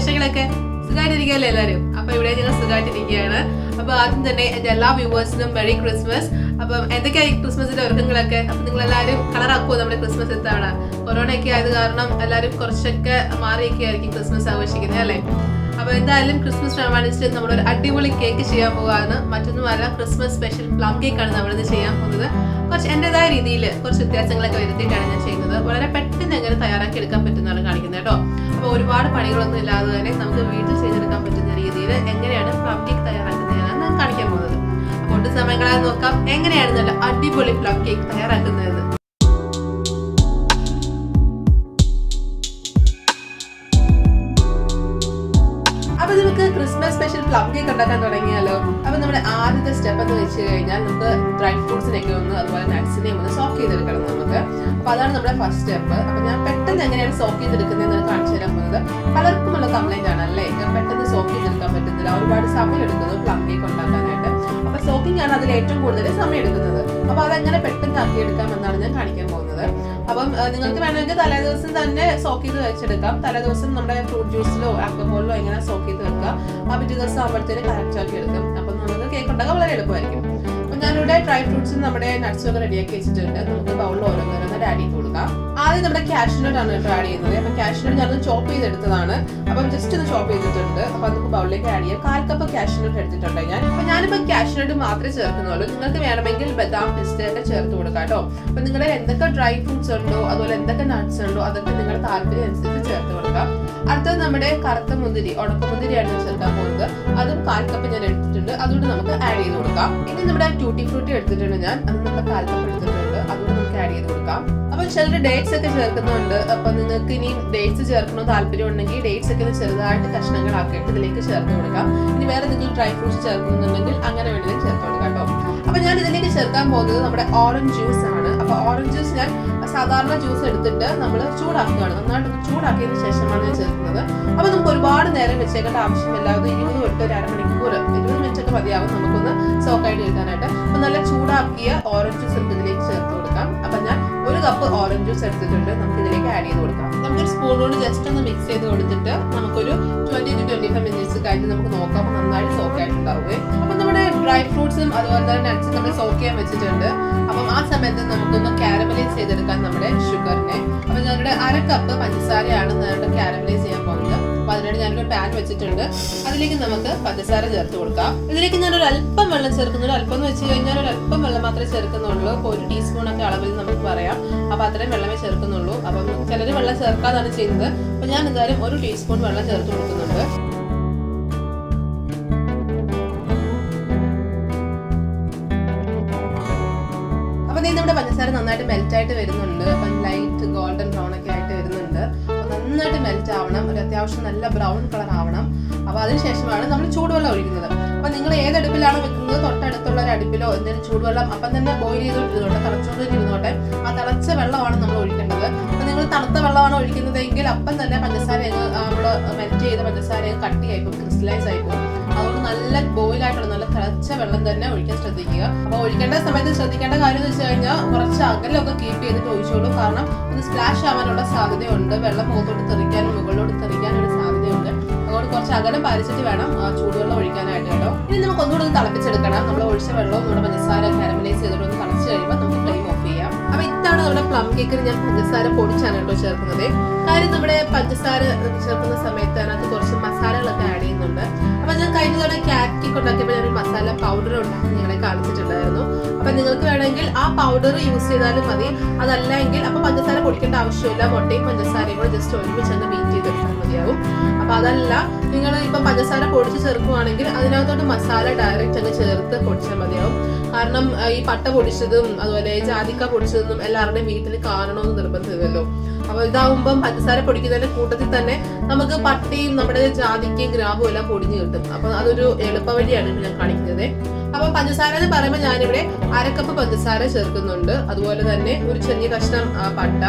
വിശേഷങ്ങളൊക്കെ സുഖമായിട്ടിരിക്കുകയല്ലേ എല്ലാവരും? അപ്പൊ ഇവിടെ ഞങ്ങൾ സുഖമായിട്ടിരിക്കുകയാണ്. അപ്പൊ ആദ്യം തന്നെ എന്റെ എല്ലാ വ്യൂവേഴ്സിനും മെറി ക്രിസ്മസ്. അപ്പം എന്തൊക്കെയായി ക്രിസ്മസിന്റെ ഒരുക്കങ്ങളൊക്കെ? അപ്പൊ നിങ്ങൾ എല്ലാവരും കളറാക്കുമോ നമ്മുടെ ക്രിസ്മസ് എത്താണ്? കൊറോണ ഒക്കെ ആയത് കാരണം എല്ലാവരും കുറച്ചൊക്കെ മാറിയൊക്കെ ആയിരിക്കും ക്രിസ്മസ് ആഘോഷിക്കുന്നത് അല്ലേ? അപ്പൊ എന്തായാലും ക്രിസ്മസ് പ്രമാണിച്ചിട്ട് നമ്മളൊരു അടിപൊളി കേക്ക് ചെയ്യാൻ പോകാണ്. മറ്റൊന്നുമല്ല, ക്രിസ്മസ് സ്പെഷ്യൽ പ്ലം കേക്ക് ആണ് നമ്മളിത് ചെയ്യാൻ പോകുന്നത്. കുറച്ച് എന്റേതായ രീതിയിൽ കുറച്ച് വ്യത്യാസങ്ങളൊക്കെ വരുത്തിയിട്ടാണ് ഞാൻ ചെയ്യുന്നത്. വളരെ പെട്ടെന്ന് എങ്ങനെ തയ്യാറാക്കി എടുക്കാൻ പറ്റുന്നതാണ് കാണിക്കുന്നത് കേട്ടോ. അപ്പൊ ഒരുപാട് പണികളൊന്നും ഇല്ലാതെ തന്നെ നമുക്ക് വീട്ടിൽ ചെയ്തെടുക്കാൻ പറ്റുന്ന രീതിയിൽ എങ്ങനെയാണ് പ്ലം കേക്ക് തയ്യാറാക്കുന്നതാണ് ഞാൻ കാണിക്കാൻ പോകുന്നത്. അപ്പോൾ ഒട്ടും സമയങ്ങളായി നോക്കാം എങ്ങനെയാണ് നല്ല അടിപൊളി പ്ലം കേക്ക് തയ്യാറാക്കുന്നത്. അപ്പൊ നമുക്ക് ക്രിസ്മസ് സ്പെഷ്യൽ പ്ലം കേക്ക് ഉണ്ടാക്കാൻ തുടങ്ങിയാലോ? അപ്പൊ നമ്മുടെ ആദ്യത്തെ സ്റ്റെപ്പ് എന്ന് വെച്ച് കഴിഞ്ഞാൽ നമുക്ക് ഡ്രൈ ഫ്രൂട്ട്സിനൊക്കെ ഒന്ന് അതുപോലെ നട്ട്സിനെയും ഒന്ന് സോക്ക് ചെയ്തെടുക്കണം നമുക്ക്. അപ്പൊ അതാണ് നമ്മുടെ ഫസ്റ്റ് സ്റ്റെപ്പ്. അപ്പൊ ഞാൻ പെട്ടെന്ന് എങ്ങനെയാണ് സോക്ക് ചെയ്തെടുക്കുന്നത് കാണിച്ചു തരാൻ പോകുന്നത്. പലർക്കും ഉള്ള കംപ്ലൈന്റ് ആണ് അല്ലേ, പെട്ടെന്ന് സോക്ക് ചെയ്തെടുക്കാൻ പറ്റുന്നില്ല, ഒരുപാട് സമയം എടുക്കുന്നു പ്ലം കേക്ക് ഉണ്ടാക്കാനായിട്ട്. അപ്പൊ സോക്കിംഗ് ആണ് അതിൽ ഏറ്റവും കൂടുതൽ സമയം എടുക്കുന്നത്. അപ്പൊ അതെങ്ങനെ പെട്ടെന്ന് ആക്കിയെടുക്കാമെന്നാണ് ഞാൻ കാണിക്കാൻ പോകുന്നത്. അപ്പം നിങ്ങൾക്ക് വേണമെങ്കിൽ തലേദിവസം തന്നെ സോക്ക് ചെയ്ത് വെച്ചെടുക്കാം. തലേദിവസം നമ്മുടെ ഫ്രൂട്ട് ജ്യൂസിലോ ആൽക്കഹോളിലോ എങ്ങനെ സോക്ക് ചെയ്ത് വെക്കുക, ആ പിറ്റേ ദിവസം ആകുമ്പോഴത്തേന് കറക്റ്റ് ആക്കി എടുക്കും. അപ്പൊ നമുക്ക് കേക്ക് ഉണ്ടാക്കാൻ വളരെ എളുപ്പമായിരിക്കും. അപ്പൊ ഞാനിവിടെ ഡ്രൈ ഫ്രൂട്ട്സും നമ്മുടെ നട്ട്സും ഒക്കെ റെഡിയാക്കി വെച്ചിട്ടുണ്ട്. നമുക്ക് ബൗളിൽ ഓരോന്നോരോന്ന് ആഡ് ചെയ്ത് കൊടുക്കാം. ആദ്യം നമ്മുടെ കാഷ്യൂനട്ട് ആണ് ആഡ് ചെയ്യുന്നത്. അപ്പൊ കാഷ്യൂനട്ട് ഞാൻ ചോപ്പ് ചെയ്തെടുത്തതാണ്. അപ്പം ജസ്റ്റ് ഒന്ന് ചോപ്പ് ചെയ്തിട്ടുണ്ട്. അപ്പൊ നമുക്ക് ബൗളിലേക്ക് ആഡ് ചെയ്യാം. 1/4 കപ്പ് കാഷ്യൂനട്ട് എടുത്തിട്ടുണ്ട് ഞാൻ. അപ്പൊ ഞാനിപ്പോ കാഷ്യൂനട്ട് മാത്രമേ ചേർക്കുന്നുള്ളൂ. നിങ്ങൾക്ക് വേണമെങ്കിൽ ബദാം, പിസ്ത ഒക്കെ ചേർത്ത് കൊടുക്കാം കേട്ടോ. അപ്പൊ നിങ്ങളുടെ എന്തൊക്കെ ഡ്രൈ ഫ്രൂട്ട്സ് ഉണ്ടോ അതുപോലെ എന്തൊക്കെ നട്ട്സ് ഉണ്ടോ അതൊക്കെ നിങ്ങളുടെ താല്പര്യം അനുസരിച്ച് ചേർത്ത് കൊടുക്കാം. അടുത്തത് നമ്മുടെ കറുത്ത മുന്തിരി, ഉണക്കമുന്തിരിയാണ് ചേർക്കാൻ പോകുന്നത്. അതും 1/4 കപ്പ് ഞാൻ എടുത്തിട്ടുണ്ട്. അതുകൊണ്ട് നമുക്ക് ആഡ് ചെയ്ത് കൊടുക്കാം. ഇനി നമ്മുടെ ട്യൂട്ടി ഫ്രൂട്ടി എടുത്തിട്ടുണ്ട് ഞാൻ. അത് നമ്മുടെ 1/4 കപ്പ് എടുത്തിട്ടുണ്ട്. അതുകൊണ്ട് നമുക്ക് ആഡ് ചെയ്ത് കൊടുക്കാം. അപ്പൊ ചിലർ ഡേറ്റ്സ് ഒക്കെ ചേർക്കുന്നുണ്ട്. അപ്പൊ നിങ്ങൾക്ക് ഇനി ഡേറ്റ്സ് ചേർക്കണോ താല്പര്യം ഉണ്ടെങ്കിൽ ഡേറ്റ്സ് ഒക്കെ ചെറുതായിട്ട് കഷ്ണങ്ങളാക്കിയിട്ട് ഇതിലേക്ക് ചേർത്ത് കൊടുക്കാം. ഇനി വേറെ എന്തെങ്കിലും ഡ്രൈ ഫ്രൂട്ട്സ് ചേർക്കുന്നുണ്ടെങ്കിൽ അങ്ങനെ വേണമെങ്കിൽ ചേർത്ത് കൊടുക്കാം കേട്ടോ. അപ്പൊ ഞാൻ ഇതിലേക്ക് ചേർക്കാൻ പോകുന്നത് നമ്മുടെ ഓറഞ്ച് ജ്യൂസ് ആണ്. അപ്പൊ ഓറഞ്ച് ജ്യൂസ് ഞാൻ സാധാരണ ജ്യൂസ് എടുത്തിട്ട് നമ്മൾ ചൂടാക്കുകയാണ്. നന്നായിട്ട് ചൂടാക്കിയതിനു ശേഷമാണ് ഞാൻ ചേർക്കുന്നത്. അപ്പൊ നമുക്ക് ഒരുപാട് നേരം വെച്ചേക്കേണ്ട ആവശ്യമില്ല. അത് 20 തൊട്ട് ഒരു അരമണിക്കൂർ 20 മിനിറ്റ് ഒക്കെ മതിയാവും നമുക്കൊന്ന് സോക്കായിട്ട് എടുക്കാനായിട്ട്. അപ്പൊ നല്ല ചൂടാക്കിയ ഓറഞ്ച് ജ്യൂസ് നമുക്ക് ഇതിലേക്ക് ചേർത്ത് കൊടുക്കാം. അപ്പൊ ഞാൻ 1 കപ്പ് ഓറഞ്ച് ജ്യൂസ് എടുത്തിട്ടുണ്ട്. നമുക്ക് ഇതിലേക്ക് ആഡ് ചെയ്ത് കൊടുക്കാം. നമുക്കൊരു സ്പൂൺ കൊണ്ട് ജസ്റ്റ് ഒന്ന് മിക്സ് ചെയ്ത് കൊടുത്തിട്ട് നമുക്കൊരു 20 to 25 മിനിറ്റ്സ് കഴിഞ്ഞ് നമുക്ക് നോക്കാം. അപ്പൊ നന്നായിട്ട് സോക്കായിട്ടുണ്ടാവുകയെ. അപ്പൊ നമ്മുടെ ഡ്രൈ ഫ്രൂട്ട്സും അതുപോലെ തന്നെ നട്ട്സും നമ്മൾ സോക്ക് ചെയ്യാൻ വെച്ചിട്ടുണ്ട്. അപ്പം ആ സമയത്ത് നമുക്കൊന്ന് കാരമലൈസ് ചെയ്തെടുക്കാം നമ്മുടെ ഷുഗറിനെ. അപ്പൊ ഞങ്ങളുടെ 1/2 കപ്പ് പഞ്ചസാരയാണ് ഞങ്ങളുടെ കാരമലൈസ് ചെയ്യാൻ പോകുന്നത്. അപ്പൊ അതിനായിട്ട് ഞാനൊരു പാൻ വെച്ചിട്ടുണ്ട്. അതിലേക്ക് നമുക്ക് പഞ്ചസാര ചേർത്ത് കൊടുക്കാം. ഇതിലേക്ക് ഞാനൊരു അല്പം വെള്ളം ചേർക്കുന്നുണ്ട്. അല്പം എന്ന് വെച്ച് കഴിഞ്ഞാൽ ഒരു അല്പം വെള്ളം മാത്രമേ ചേർക്കുന്നുള്ളൂ. അപ്പൊ 1 ടീസ്പൂൺ ഒക്കെ അളവിൽ നമുക്ക് പറയാം. അപ്പൊ അത്രയും വെള്ളമേ ചേർക്കുന്നുള്ളൂ. അപ്പം ചിലർ വെള്ളം ചേർക്കാതാണ് ചെയ്യുന്നത്. അപ്പൊ ഞാൻ എന്തായാലും 1 ടീസ്പൂൺ വെള്ളം ചേർത്ത് കൊടുക്കുന്നുണ്ട്. നമ്മുടെ പഞ്ചസാര നന്നായിട്ട് മെൽറ്റ് ആയിട്ട് വരുന്നുണ്ട്. അപ്പം ലൈറ്റ് ഗോൾഡൻ ബ്രൗൺ ഒക്കെ ആയിട്ട് വരുന്നുണ്ട്. അപ്പൊ നന്നായിട്ട് മെൽറ്റ് ആവണം. ഒരു അത്യാവശ്യം നല്ല ബ്രൗൺ കളർ ആവണം. അപ്പൊ അതിനുശേഷമാണ് നമ്മൾ ചൂടുവെള്ളം ഒഴിക്കുന്നത്. അപ്പൊ നിങ്ങൾ ഏത് അടുപ്പിലാണ് വെക്കുന്നത്, തൊട്ടടുത്തുള്ള ഒരു അടുപ്പിലോ എന്തെങ്കിലും ചൂടുവെള്ളം അപ്പം തന്നെ ബോയിൽ ചെയ്തോണ്ടിരുന്നോട്ടെ, തിളച്ചോണ്ടിരുന്നോട്ടെ. ആ തിളച്ച വെള്ളമാണ് നമ്മൾ ഒഴിക്കേണ്ടത്. അപ്പൊ നിങ്ങൾ തണുത്ത വെള്ളമാണ് ഒഴിക്കുന്നതെങ്കിൽ അപ്പം തന്നെ പഞ്ചസാര നമ്മൾ മെൽറ്റ് ചെയ്ത പഞ്ചസാര കട്ടിയായിപ്പോ ക്രിസ്റ്റലൈസ് ആയിപ്പോ. അതുകൊണ്ട് നല്ല ബോയിലായിട്ടുള്ള നല്ല തിളച്ച വെള്ളം തന്നെ ഒഴിക്കാൻ ശ്രദ്ധിക്കുക. അപ്പൊ ഒഴിക്കേണ്ട സമയത്ത് ശ്രദ്ധിക്കേണ്ട കാര്യം എന്ന് വെച്ച് കഴിഞ്ഞാൽ കുറച്ച് അകലമൊക്കെ കീപ്പ് ചെയ്തിട്ട് ഒഴിച്ചോളൂ. കാരണം ഒന്ന് സ്പ്ലാഷ് ആവാനുള്ള സാധ്യതയുണ്ട്. വെള്ളം മുഖത്തോട്ട് തെറിക്കാനും മുകളിലോട്ട് തെറിക്കാനും ഒരു സാധ്യതയുണ്ട്. അതുകൊണ്ട് കുറച്ച് അകലം പാലിച്ചിട്ട് വേണം ചൂടുവെള്ളം ഒഴിക്കാനായിട്ട് കേട്ടോ. ഇനി നമുക്ക് ഒന്നുകൂടെ ഒന്ന് തിളപ്പിച്ചെടുക്കണം. നമ്മൾ ഒഴിച്ച വെള്ളവും നമ്മുടെ പഞ്ചസാര കാരമലൈസ് ചെയ്തിട്ട് ഒന്ന് തിളച്ച് കഴിയുമ്പോൾ നമുക്ക് ഫ്ലെയിം ഓഫ് ചെയ്യാം. അപ്പൊ ഇതാണ് നമ്മുടെ പ്ലം കേക്കിന് ഞാൻ പഞ്ചസാര പൊടിച്ചാണ് കേട്ടോ ചേർക്കുന്നത്. കാര്യം നമ്മുടെ പഞ്ചസാര ചേർക്കുന്ന സമയത്ത് അതിനകത്ത് കുറച്ച് മസാലകളൊക്കെ ആഡ് ചെയ്യുന്നുണ്ട്. അപ്പൊ ഞാൻ കഴിഞ്ഞ തവണ ക്യാറ്റ് കേക്ക് ഉണ്ടാക്കിയപ്പോൾ ഞാൻ ഒരു മസാല പൗഡർ ഉണ്ടാക്കി നിങ്ങളെ കാണിച്ചിട്ടുണ്ടായിരുന്നു. അപ്പൊ നിങ്ങൾക്ക് വേണമെങ്കിൽ ആ പൗഡർ യൂസ് ചെയ്താലും മതി. അതല്ല എങ്കിൽ അപ്പൊ പഞ്ചസാര പൊടിക്കേണ്ട ആവശ്യമില്ല. മുട്ടയും പഞ്ചസാരയും കൂടെ ജസ്റ്റ് ഒരുമിച്ച് ബീറ്റ് ചെയ്തെടുത്താൽ മതിയാവും. അപ്പൊ അതല്ല നിങ്ങൾ ഇപ്പൊ പഞ്ചസാര പൊടിച്ച് ചേർക്കുവാണെങ്കിൽ അതിനകത്തോട്ട് മസാല ഡയറക്റ്റ് അങ്ങ് ചേർത്ത് പൊടിച്ചാൽ മതിയാവും. കാരണം ഈ പട്ട പൊടിച്ചതും അതുപോലെ ജാതിക്ക പൊടിച്ചതും എല്ലാവരുടെയും വീട്ടിൽ കാണണമെന്ന് നിർബന്ധമില്ലല്ലോ. അപ്പൊ ഇതാവുമ്പം പഞ്ചസാര പൊടിക്കുന്നതിന്റെ കൂട്ടത്തിൽ തന്നെ നമുക്ക് പട്ടയും നമ്മുടെ ജാതിക്കയും ഗ്രാമ്പും എല്ലാം പൊടിഞ്ഞു കിട്ടും. അപ്പൊ അതൊരു എളുപ്പ വഴിയാണ് ഞാൻ കാണിക്കുന്നത്. അപ്പൊ പഞ്ചസാര എന്ന് പറയുമ്പോൾ ഞാനിവിടെ 1/2 കപ്പ് പഞ്ചസാര ചേർക്കുന്നുണ്ട്. അതുപോലെ തന്നെ ഒരു ചെറിയ കഷ്ണം പട്ട,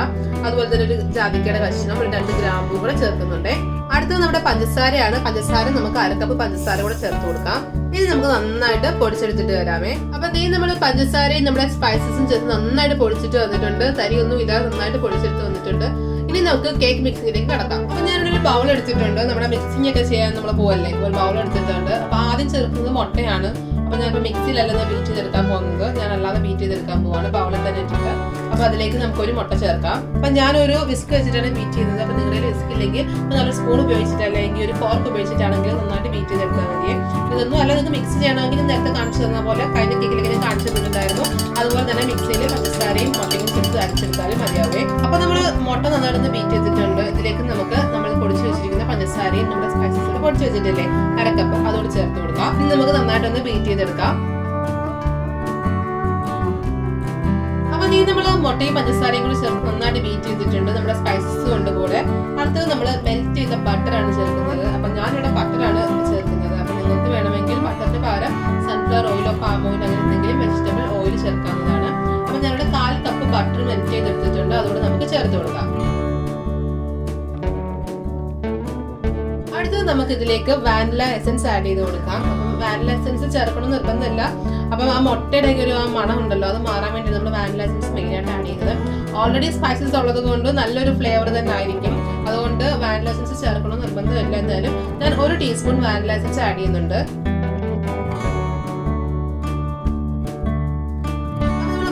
അതുപോലെ തന്നെ ഒരു ജാതിക്കയുടെ കഷ്ണം, ഒരു 2 ഗ്രാമ്പും കൂടെ ചേർക്കുന്നുണ്ട്. അടുത്തത് നമ്മുടെ പഞ്ചസാരയാണ്. പഞ്ചസാര നമുക്ക് 1/2 കപ്പ് പഞ്ചസാര കൂടെ ചേർത്ത് കൊടുക്കാം. ഇനി നമുക്ക് നന്നായിട്ട് പൊടിച്ചെടുത്തിട്ട് വരാമേ. അപ്പൊ നമ്മൾ പഞ്ചസാരയും നമ്മുടെ സ്പൈസസും ചേർത്ത് നന്നായിട്ട് പൊടിച്ചിട്ട് വന്നിട്ടുണ്ട്. തരിയൊന്നും ഇല്ലാതെ നന്നായിട്ട് പൊടിച്ചെടുത്ത് വന്നിട്ടുണ്ട്. ഇനി നമുക്ക് കേക്ക് മിക്സിംഗിലേക്ക് കടക്കാം. അപ്പൊ ഞാനൊരു ബൗൾ എടുത്തിട്ടുണ്ട്. നമ്മുടെ മിക്സിംഗ് ഒക്കെ ചെയ്യാൻ നമ്മൾ പോവല്ലേ, ഒരു ബൗൾ എടുത്തിട്ടുണ്ട്. അപ്പൊ ആദ്യം ചേർക്കുന്നത് മുട്ടയാണ്. അപ്പൊ ഞാനിപ്പോ മിക്സിയിലല്ല ബീറ്റ് ചെയ്തെടുക്കാൻ പോകുന്നത്, ഞാൻ അല്ലാതെ ബീറ്റ് ചെയ്തെടുക്കാൻ പോവാണ് ബൗളിൽ തന്നെ ഇട്ടിട്ട്. അപ്പൊ അതിലേക്ക് നമുക്കൊരു മുട്ട ചേർക്കാം. അപ്പൊ ഞാനൊരു വിസ്ക് വെച്ചിട്ടാണ് ബീറ്റ് ചെയ്യുന്നത്. അപ്പൊ നിങ്ങളുടെ വിസ്ക് ഇല്ലെങ്കിൽ നല്ല സ്പൂൺ ഉപയോഗിച്ചിട്ട് അല്ലെങ്കിൽ ഒരു ഫോർക്ക് ഉപയോഗിച്ചിട്ടാണെങ്കിൽ നന്നായിട്ട് ബീറ്റ് ചെയ്തെടുത്താൽ മതി. ഇതൊന്നും അല്ല, നിങ്ങൾക്ക് മിക്സ് ചെയ്യണമെങ്കിൽ നേരത്തെ കാണിച്ചു തന്ന പോലെ കഴിഞ്ഞ കേക്കിലേക്ക് കാണിച്ചു തന്നിട്ടുണ്ടായിരുന്നു. അതുപോലെ തന്നെ മിക്സിയിൽ പഞ്ചസാരയും മുട്ടയും ചേർത്ത് അരച്ചെടുത്താലും മതിയാവേ. അപ്പൊ നമ്മൾ മുട്ട നന്നായിട്ട് ബീറ്റ് ചെയ്തിട്ടുണ്ട്. ഇതിലേക്ക് നമുക്ക് നമ്മൾ പൊടിച്ചു വെച്ചിരിക്കുന്ന പഞ്ചസാരയും നമ്മുടെ സ്പൈസസ് പൊടിച്ചു വെച്ചിട്ടില്ലേ, അരക്കപ്പ്, അതോട് ചേർത്ത് കൊടുക്കാം. ഇനി നമുക്ക് നന്നായിട്ടൊന്ന് ബീറ്റ് ചെയ്തെടുക്കാം. അപ്പൊ നീ നമ്മൾ മുട്ടയും പഞ്ചസാരയും കൂടി ചേർത്ത് നന്നായിട്ട് ബീറ്റ് ചെയ്തിട്ടുണ്ട്, നമ്മുടെ സ്പൈസസ് കൊണ്ട് കൂടെ. അടുത്തത് നമ്മൾ മെൽറ്റ് ചെയ്ത ബട്ടറാണ് ചേർക്കുന്നത്. അപ്പൊ ഞാനിവിടെ ബട്ടറാണ് ചേർക്കുന്നത്. അപ്പൊ നിങ്ങൾക്ക് വേണമെങ്കിൽ ബട്ടറിന് പകരം സൺഫ്ലവർ ഓയിലോ പാം ഓയിൽ അങ്ങനെ എന്തെങ്കിലും വെജിറ്റബിൾ ഓയിൽ ചേർക്കാവുന്നതാണ്. അപ്പൊ ഞാനിവിടെ 1/4 കപ്പ് ബട്ടർ മെൽറ്റ് ചെയ്തെടുത്തിട്ടുണ്ട്, അതുകൊണ്ട് നമുക്ക് ചേർത്ത് കൊടുക്കാം. അടുത്തത് നമുക്ക് ഇതിലേക്ക് വാനില എസൻസ് ആഡ് ചെയ്ത് കൊടുക്കാം. അപ്പം വാനില എസൻസ് ചേർക്കണം നിർബന്ധമില്ല. അപ്പം ആ മുട്ടയുടെ ഒരു ആ മണം ഉണ്ടല്ലോ, അത് മാറാൻ വേണ്ടി നമ്മൾ വാനില എസൻസ് മെയിനായിട്ട് ആഡ് ചെയ്യുന്നത്. ഓൾറെഡി സ്പൈസസ് ഉള്ളത് കൊണ്ട് നല്ലൊരു ഫ്ലേവർ തന്നെ ആയിരിക്കും. അതുകൊണ്ട് വാനില എസൻസ് ചേർക്കണം നിർബന്ധമില്ല. എന്നാലും ഞാൻ 1 ടീസ്പൂൺ വാനില എസൻസ് ആഡ് ചെയ്യുന്നുണ്ട്.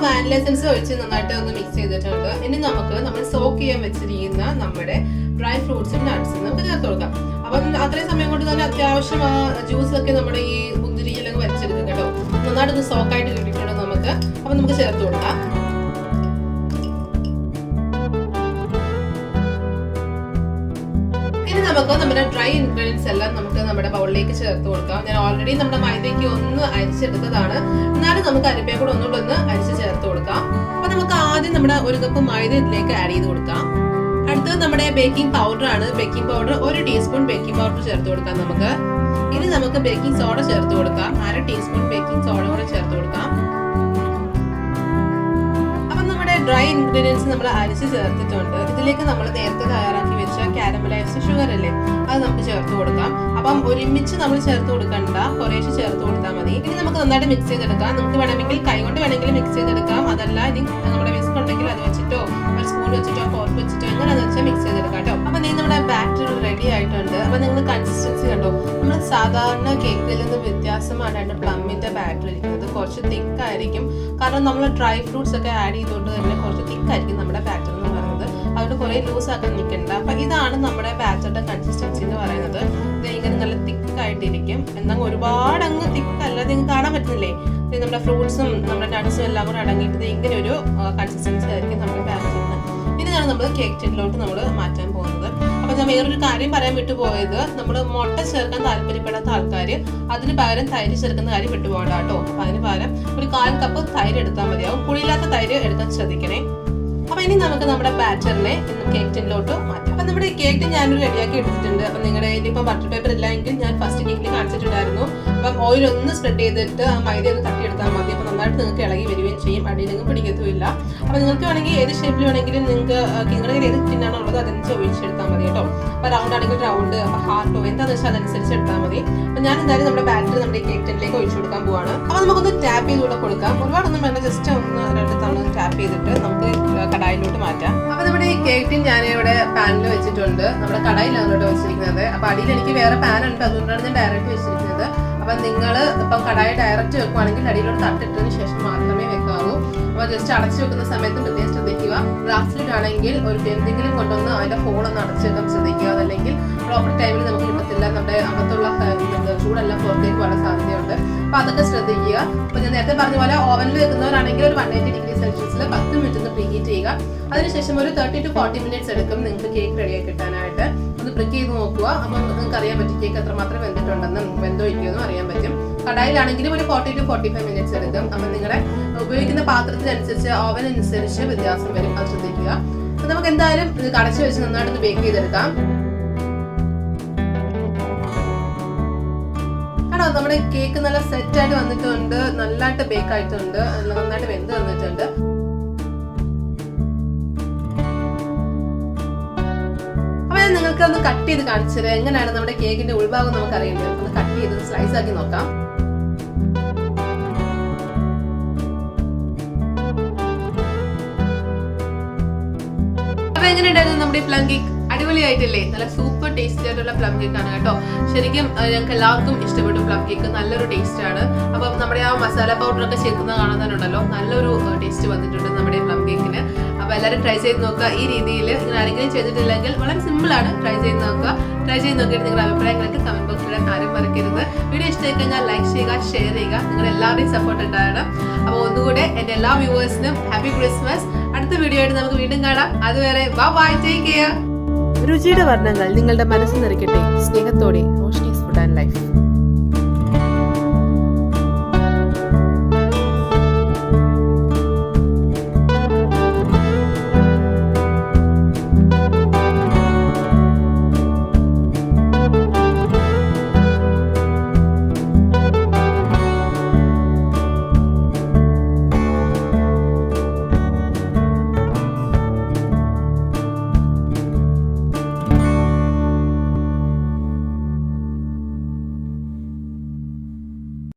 വാനില എസൻസ് ഒഴിച്ച് നന്നായിട്ട് ഒന്ന് മിക്സ് ചെയ്തിട്ടുണ്ട്. ഇനി നമുക്ക് നമ്മൾ സോക്ക് ചെയ്യാൻ വെച്ചിരിക്കുന്ന നമ്മുടെ ഡ്രൈ ഫ്രൂട്ട്സും നട്ട്സും നമുക്ക് ചേർത്ത് കൊടുക്കാം. അപ്പം അത്രയും സമയം കൊണ്ട് തന്നെ അത്യാവശ്യം ആ ജ്യൂസ് ഒക്കെ നമ്മുടെ ഈ മുന്തിരിയിലൊക്കെ വലിച്ചെടുക്കും കേട്ടോ. നന്നായിട്ടൊന്ന് സോക്കായിട്ട് കിട്ടിയിട്ടുണ്ട് നമുക്ക്. അപ്പം നമുക്ക് ചേർത്ത് കൊടുക്കാം. ഇനി നമുക്ക് നമ്മുടെ ഡ്രൈ ഇൻഗ്രീഡിയൻസ് എല്ലാം നമുക്ക് നമ്മുടെ ബൗളിലേക്ക് ചേർത്ത് കൊടുക്കാം. ഞാൻ ഓൾറെഡി നമ്മുടെ മൈദയ്ക്ക് ഒന്ന് അരിച്ചെടുത്തതാണ്, എന്നാലും നമുക്ക് അരിപ്പയെ കൂടെ ഒന്നുകൂടെ അരിച്ച് ചേർത്ത് കൊടുക്കാം. അപ്പൊ നമുക്ക് ആദ്യം നമ്മുടെ 1 കപ്പ് മൈദ ഇതിലേക്ക് ആഡ് ചെയ്ത് കൊടുക്കാം. അടുത്തത് നമ്മുടെ ബേക്കിംഗ് പൗഡർ ആണ്. Baking powder 1 teaspoon baking powder ചേർത്ത് കൊടുക്കാം നമുക്ക്. ഇനി നമുക്ക് ബേക്കിംഗ് സോഡ ചേർത്ത് കൊടുക്കാം. 1/2 ടീസ്പൂൺ ബേക്കിംഗ് സോഡ കൂടെ ചേർത്ത് കൊടുക്കാം. അപ്പൊ നമ്മുടെ ഡ്രൈ ഇൻഗ്രീഡിയൻസ് നമ്മൾ അരിച്ച് ചേർത്തിട്ടുണ്ട്. ഇതിലേക്ക് നമ്മൾ നേരത്തെ തയ്യാറാക്കി വെച്ച കാരമലൈസ്ഡ് ഷുഗർ അല്ലേ, അത് നമുക്ക് ചേർത്ത് കൊടുക്കാം. അപ്പം ഒരുമിച്ച് നമ്മൾ ചേർത്ത് കൊടുക്കണ്ട, കുറേശ്ശെ ചേർത്ത് കൊടുത്താൽ മതി. ഇനി നമുക്ക് നന്നായിട്ട് മിക്സ് ചെയ്തെടുക്കാം. നമുക്ക് വേണമെങ്കിൽ കൈ കൊണ്ട് വേണമെങ്കിൽ മിക്സ് ചെയ്തെടുക്കാം. അതല്ല ഇനി നമ്മുടെ വിസ്ക് ഉണ്ടെങ്കിൽ അത് വെച്ചിട്ടോ ഒരു സ്പൂൺ വെച്ചിട്ടോ ഫോർക്ക് വെച്ചിട്ടോ എങ്ങനെയാണെന്ന് വെച്ചാൽ മിക്സ് ചെയ്തെടുക്കാം കേട്ടോ. അപ്പൊ നമ്മുടെ ബാറ്റർ റെഡി ആയിട്ടുണ്ട്. അപ്പൊ നിങ്ങൾ കൺസിസ്റ്റൻസി കണ്ടോ, നമ്മൾ സാധാരണ കേക്കിൽ നിന്ന് വ്യത്യാസമായിട്ടാണ് പ്ലമ്മിന്റെ ബാറ്റർ ഇരിക്കുന്നത്. കുറച്ച് തിക്കായിരിക്കും, കാരണം നമ്മൾ ഡ്രൈ ഫ്രൂട്ട്സ് ഒക്കെ ആഡ് ചെയ്തുകൊണ്ട് തന്നെ കുറച്ച് തിക്കായിരിക്കും നമ്മുടെ ബാറ്റർ എന്ന് പറയുന്നത്. അതുകൊണ്ട് കുറെ ലൂസ് ആക്കാൻ നിൽക്കണ്ട. അപ്പൊ ഇതാണ് നമ്മുടെ ബാറ്ററുടെ കൺസിസ്റ്റൻസി എന്ന് പറയുന്നത്. ഇത് ഇങ്ങനെ നല്ല തിക്കായിട്ടിരിക്കും. എന്നാൽ ഒരുപാട് അങ്ങ് തിക്കല്ല, നിങ്ങൾക്ക് കാണാൻ പറ്റുന്നില്ലേ, നമ്മുടെ ഫ്രൂട്ട്സും നമ്മുടെ നട്ട്സും എല്ലാം കൂടെ അടങ്ങിയിട്ട് ഇങ്ങനെ ഒരു കൺസിസ്റ്റൻസി ആയിരിക്കും നമ്മുടെ ബാറ്ററിന്. ഇതിനാണ് നമ്മൾ കേക്ക് ടിന്നിലോട്ട് നമ്മൾ മാറ്റാൻ പോകുന്നത്. അപ്പൊ ഞാൻ വേറൊരു കാര്യം പറയാൻ വിട്ടുപോയത്, നമ്മൾ മുട്ട ചേർക്കാൻ താല്പര്യപ്പെടാത്ത ആൾക്കാർ അതിന് പകരം തൈര് ചേർക്കുന്ന കാര്യം വിട്ടുപോകണ്ട കേട്ടോ. അപ്പൊ അതിന് പകരം ഒരു 1/4 കപ്പ് തൈര് എടുത്താൽ മതിയാവും. പുളിയില്ലാത്ത തൈര് എടുക്കാൻ ശ്രദ്ധിക്കണേ. അപ്പൊ ഇനി നമുക്ക് നമ്മുടെ ബാറ്ററിനെ കേക്ക് ടിന്നിലോട്ട് മാറ്റാം. അപ്പൊ നമ്മുടെ കേക്ക് ടിൻ ഞാനൊരു റെഡിയാക്കി എടുത്തിട്ടുണ്ട്. അപ്പൊ നിങ്ങളുടെ കയ്യിൽ ഇപ്പൊ ബട്ടർ പേപ്പർ ഇല്ല എങ്കിൽ ഞാൻ ഫസ്റ്റ് കേക്കിൽ കാണിച്ചിട്ടുണ്ടായിരുന്നു. അപ്പം ഓയിൽ ഒന്ന് സ്പ്രെഡ് ചെയ്തിട്ട് ആ മൈദ ഒന്ന് തട്ടിയെടുത്താൽ മതി. അപ്പൊ നന്നായിട്ട് നിങ്ങൾക്ക് ഇളകി വരികയും ചെയ്യും, അടിയിലെങ്കിലും പിടിക്കത്തുമില്ല. അപ്പൊ നിങ്ങൾക്ക് വേണമെങ്കിൽ ഏത് ഷേപ്പിൽ വേണമെങ്കിലും നിങ്ങൾക്ക് നിങ്ങളുടെ കയ്യിൽ ഏത് ടിന്നാണോ ഉള്ളത് അതനുസരിച്ച് ഒഴിച്ചെടുത്താൽ മതി കേട്ടോ. അപ്പൊ റൗണ്ട് ആണെങ്കിൽ റൗണ്ട്, അപ്പൊ ഹാർട്ടോ എന്താണെന്ന് വെച്ചാൽ അതനുസരിച്ച് എടുത്താൽ മതി. അപ്പൊ ഞാൻ എന്തായാലും നമ്മുടെ ബാറ്റർ നമ്മുടെ കേക്ക് ടിന്നിലേക്ക് ഒഴിച്ചു കൊടുക്കാൻ പോവാണ്. അപ്പൊ നമുക്കൊന്ന് ടാപ്പ് ചെയ്തുകൂടെ കൊടുക്കാം. ഒരുപാടൊന്നും വേണ്ട, ജസ്റ്റ് 1-2 തവണ ടാപ്പ് ചെയ്തിട്ട് നമുക്ക് കടായിലോട്ട് മാറ്റാം. അപ്പൊ നമ്മുടെ ഈ കേക്ക് ടിൻ ഞാൻ ഇവിടെ പാനിൽ വെച്ചിട്ടുണ്ട്. നമ്മുടെ കടായിലാണ് ഇവിടെ വെച്ചിരിക്കുന്നത്. അപ്പൊ അടിയിൽ എനിക്ക് വേറെ പാൻ ഉണ്ട്, അതുകൊണ്ടാണ് ഞാൻ ഡയറക്റ്റ് വെച്ചിരിക്കുന്നത്. അപ്പൊ നിങ്ങൾ ഇപ്പം കടായി ഡയറക്റ്റ് വെക്കുവാണെങ്കിൽ അടിയിലോട്ട് തട്ടിട്ടതിന് ശേഷം മാത്രമേ വെക്കാവൂ. അപ്പൊ ജസ്റ്റ് അടച്ചു വെക്കുന്ന സമയത്ത് പ്രത്യേകം ശ്രദ്ധിക്കുക. ഗ്ലാസ്സിലാണെങ്കിൽ ഒരു എന്തെങ്കിലും കൊണ്ടൊന്ന് അതിന്റെ ഹോളൊന്ന് അടച്ചു വെക്കാൻ ശ്രദ്ധിക്കുക. അതല്ലെങ്കിൽ പ്രോപ്പർ ടൈമിൽ നമുക്ക് കിട്ടത്തില്ല, നമ്മുടെ അകത്തുള്ള ചൂടെല്ലാം പുറത്തേക്ക് പോകാൻ സാധ്യതയുണ്ട്. അപ്പൊ അതൊക്കെ ശ്രദ്ധിക്കുക. അപ്പൊ ഞാൻ നേരത്തെ പറഞ്ഞ പോലെ ഓവനിൽ വെക്കുന്നവരാണെങ്കിൽ ഒരു 180 ഡിഗ്രി സെൽഷ്യസിൽ 10 മിനിറ്റ് ഒന്ന് പ്രീഹീറ്റ് ചെയ്യുക. അതിനുശേഷം ഒരു 30 to 40 മിനിറ്റ്സ് എടുക്കും നിങ്ങൾക്ക് കേക്ക് റെഡിയായി കിട്ടാനായിട്ട്. ഒന്ന് പ്രിക്ക് ചെയ്ത് നോക്കുക. അപ്പം നിങ്ങൾക്ക് അറിയാൻ പറ്റും കേക്ക് എത്രമാത്രം വെന്തിട്ടുണ്ടെന്നും വെന്തോ ഇല്ലയോന്നും അറിയാൻ പറ്റും. കടായിലാണെങ്കിലും ഒരു 40 to 45 മിനിറ്റ്സ് എടുക്കും. അപ്പം നിങ്ങളുടെ ഉപയോഗിക്കുന്ന പാത്രത്തിനനുസരിച്ച് ഓവൻ അനുസരിച്ച് വ്യത്യാസം വരും, അത് ശ്രദ്ധിക്കുക. അപ്പൊ നമുക്ക് എന്തായാലും ഇത് കടച്ചു വെച്ച് നന്നായിട്ടൊന്ന് ബേക്ക് ചെയ്തെടുക്കാം. നമ്മുടെ കേക്ക് നല്ല സെറ്റ് ആയിട്ട് വന്നിട്ടുണ്ട്, നല്ലതായിട്ട് ബേക്ക് ആയിട്ടുണ്ട്, നന്നായിട്ട് വെന്ത് വന്നിട്ടുണ്ട്. അപ്പൊ ഞാൻ നിങ്ങൾക്ക് ഒന്ന് കട്ട് ചെയ്ത് കാണിച്ചത് എങ്ങനെയാണ് നമ്മുടെ കേക്കിന്റെ ഉൾഭാഗം നമുക്ക് അറിയേണ്ടത്. ഒന്ന് കട്ട് ചെയ്ത് സ്ലൈസ് ആക്കി നോക്കാം. അപ്പൊ എങ്ങനെയുണ്ടായിരുന്നു നമ്മുടെ ഈ പ്ലം കേക്ക്? അടിപൊളിയായിട്ടില്ലേ? നല്ല സൂപ്പർ ടേസ്റ്റി ആയിട്ടുള്ള പ്ലം കേക്ക് ആണ് കേട്ടോ. ശരിക്കും ഞങ്ങൾക്ക് എല്ലാവർക്കും ഇഷ്ടപ്പെട്ടു പ്ലം കേക്ക്. നല്ലൊരു ടേസ്റ്റ് ആണ്. അപ്പം നമ്മുടെ ആ മസാല പൗഡർ ഒക്കെ ചേർക്കുന്ന കാണുന്നതിനുണ്ടല്ലോ നല്ലൊരു ടേസ്റ്റ് വന്നിട്ടുണ്ട് നമ്മുടെ പ്ലം കേക്കിന്. അപ്പൊ എല്ലാവരും ട്രൈ ചെയ്ത് നോക്കുക ഈ രീതിയിൽ. നിങ്ങൾ ആരെങ്കിലും ചെയ്തിട്ടില്ലെങ്കിൽ വളരെ സിമ്പിൾ ആണ്. ട്രൈ ചെയ്ത് നോക്കുക. ട്രൈ ചെയ്ത് നോക്കിയിട്ട് നിങ്ങളുടെ അഭിപ്രായങ്ങൾക്ക് കമന്റ് ബോക്സിൽ ഇടാൻ ആരും മറക്കരുത്. വീഡിയോ ഇഷ്ടമായി കഴിഞ്ഞാൽ ലൈക്ക് ചെയ്യുക, ഷെയർ ചെയ്യുക. നിങ്ങൾ എല്ലാവരുടെയും സപ്പോർട്ട് ഉണ്ടാകണം. അപ്പോൾ ഒന്നുകൂടെ എൻ്റെ എല്ലാ വ്യൂവേഴ്സിനും ഹാപ്പി ക്രിസ്മസ്. അടുത്ത വീഡിയോ ആയിട്ട് നമുക്ക് വീണ്ടും കാണാം. അതുവരെ ബൈ, ടേക്ക് കെയർ. രുചിയുടെ വർണ്ണങ്ങൾ നിങ്ങളുടെ മനസ്സ് നിറയ്ക്കട്ടെ. സ്നേഹത്തോടെ റോഷ്നീസ് ഫുഡ് ആൻഡ് ലൈഫ്.